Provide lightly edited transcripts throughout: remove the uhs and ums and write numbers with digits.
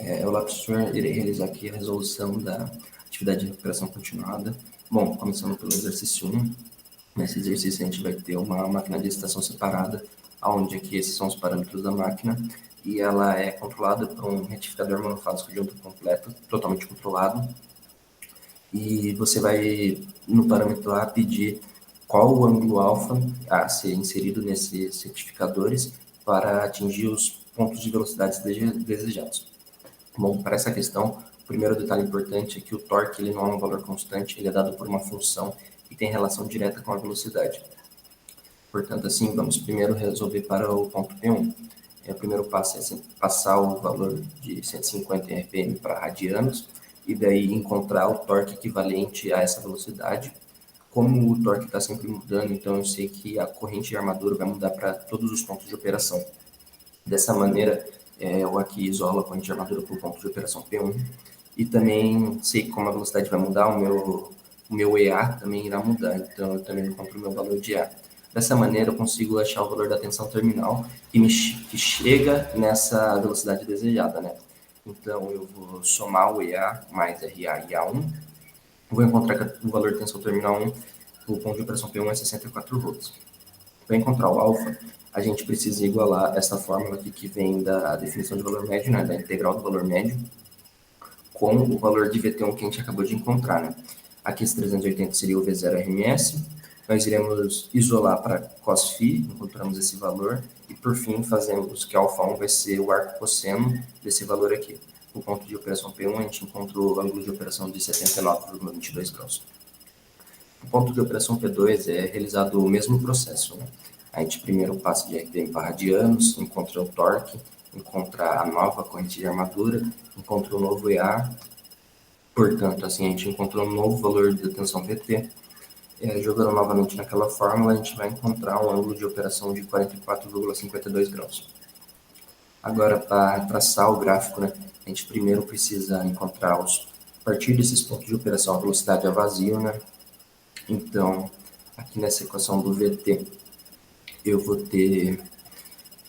Olá, professor. Irei realizar aqui a resolução da atividade de recuperação continuada. Bom, começando pelo exercício 1. Nesse exercício, a gente vai ter uma máquina de estação separada, onde aqui esses são os parâmetros da máquina, e ela é controlada por um retificador monofásico junto completo, totalmente controlado. E você vai, no parâmetro A, pedir qual o ângulo alfa a ser inserido nesses retificadores para atingir os pontos de velocidade desejados. Bom, para essa questão, o primeiro detalhe importante é que o torque ele não é um valor constante, ele é dado por uma função e tem relação direta com a velocidade. Portanto, assim, vamos primeiro resolver para o ponto P1. O primeiro passo é passar o valor de 150 RPM para radianos e daí encontrar o torque equivalente a essa velocidade. Como o torque está sempre mudando, então eu sei que a corrente de armadura vai mudar para todos os pontos de operação. Dessa maneira, eu aqui isolo a corrente de armadura para o ponto de operação P1 e também sei que como a velocidade vai mudar, o meu EA também irá mudar, então eu também encontro o meu valor de EA. Dessa maneira, eu consigo achar o valor da tensão terminal que chega nessa velocidade desejada, né? Então, eu vou somar o EA mais RA e A1, vou encontrar que o valor de tensão terminal 1, o ponto de operação P1 é 64 volts. Para encontrar o alfa, a gente precisa igualar essa fórmula aqui que vem da definição de valor médio, né, da integral do valor médio, com o valor de VT1 que a gente acabou de encontrar. Né? Aqui esse 380 seria o V0RMS, nós iremos isolar para cos φ, encontramos esse valor, e por fim fazemos que α1 vai ser o arco cosseno desse valor aqui. O ponto de operação P1 a gente encontrou o ângulo de operação de 79,22 graus. O ponto de operação P2 é realizado o mesmo processo. Né? A gente primeiro passa de RPM para radianos, encontra o torque, encontra a nova corrente de armadura, encontra o novo EA. Portanto, assim, a gente encontrou um novo valor de tensão VT. Jogando novamente naquela fórmula, a gente vai encontrar um ângulo de operação de 44,52 graus. Agora, para traçar o gráfico, né, a gente primeiro precisa encontrar, a partir desses pontos de operação, a velocidade a vazio, né? Então, aqui nessa equação do VT, eu vou ter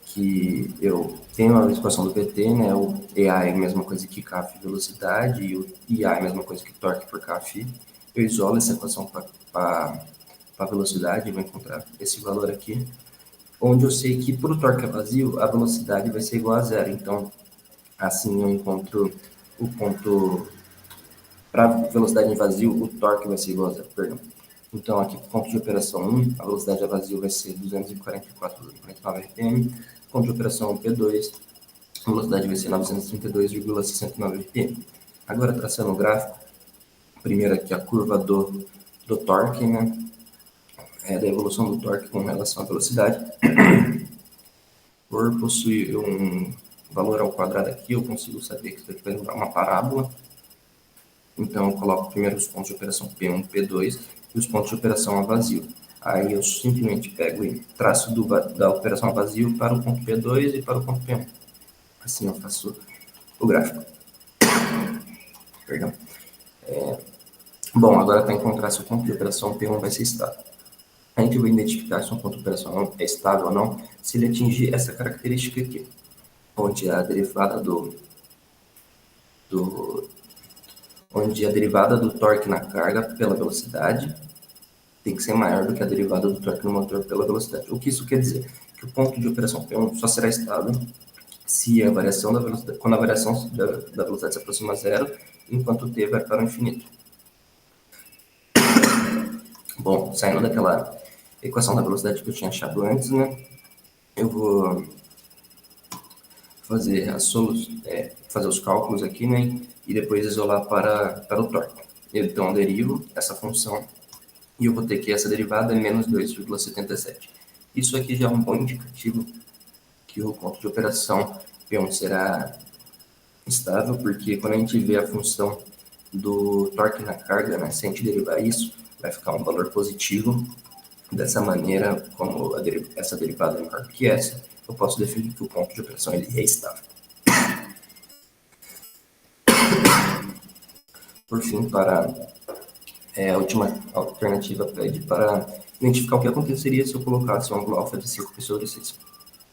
que eu tenho a equação do VT, né? O EA é a mesma coisa que kφ velocidade e o IA é a mesma coisa que torque por kφ. Eu isolo essa equação para a velocidade, vou encontrar esse valor aqui, onde eu sei que para o torque a vazio, a velocidade vai ser igual a zero. Então, assim eu encontro o ponto, para a velocidade em vazio, o torque vai ser igual a zero, perdão. Então, aqui, ponto de operação 1, a velocidade a vazio vai ser 244,49 RPM. Ponto de operação P2, a velocidade vai ser 932,69 RPM. Agora, traçando o gráfico, primeiro aqui a curva do torque, né? Da evolução do torque com relação à velocidade. Por possuir um valor ao quadrado aqui, eu consigo saber que isso aqui vai dar uma parábola. Então, eu coloco primeiro os pontos de operação P1, P2 e os pontos de operação a vazio. Aí eu simplesmente pego e traço da operação a vazio para o ponto P2 e para o ponto P1. Assim eu faço o gráfico. Perdão. Bom, agora para encontrar se o ponto de operação P1 vai ser estável. A gente vai identificar se um ponto de operação é estável ou não se ele atingir essa característica aqui, onde a derivada do torque na carga pela velocidade tem que ser maior do que a derivada do torque no motor pela velocidade. O que isso quer dizer? Que o ponto de operação P1 só será estável se a variação da velocidade, quando a variação da velocidade se aproxima a zero, enquanto o t vai para o infinito. Bom, saindo daquela equação da velocidade que eu tinha achado antes, né, eu vou fazer fazer os cálculos aqui, né, e depois isolar para o torque. Então, eu derivo essa função e eu vou ter que essa derivada é menos 2,77. Isso aqui já é um bom indicativo que o ponto de operação P1 será estável, porque quando a gente vê a função do torque na carga, né, se a gente derivar isso, vai ficar um valor positivo. Dessa maneira, como essa derivada é maior que essa, eu posso definir que o ponto de operação ele é estável. Por fim, a última alternativa pede para identificar o que aconteceria se eu colocasse um ângulo alfa de 5 sobre 6.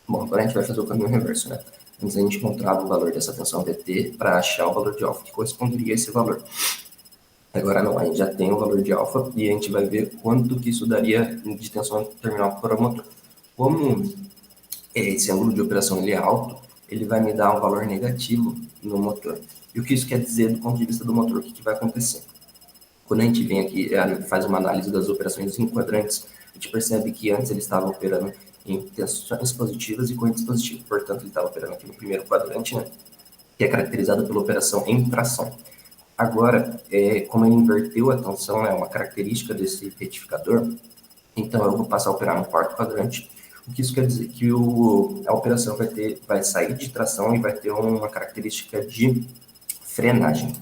Bom, agora a gente vai fazer o caminho reverso, né? Antes a gente encontrava o valor dessa tensão VT para achar o valor de alfa que corresponderia a esse valor. Agora não, a gente já tem o valor de alfa e a gente vai ver quanto que isso daria de tensão terminal para o motor. Como esse ângulo de operação ele é alto, ele vai me dar um valor negativo no motor. E o que isso quer dizer do ponto de vista do motor? O que vai acontecer? Quando a gente vem aqui e faz uma análise das operações em quadrantes, a gente percebe que antes ele estava operando em tensões positivas e correntes positivas. Portanto, ele estava operando aqui no primeiro quadrante, né, que é caracterizado pela operação em tração. Agora, como ele inverteu a tensão, é uma característica desse retificador, então eu vou passar a operar no quarto quadrante. O que isso quer dizer? Que a operação vai sair de tração e vai ter uma característica de frenagem.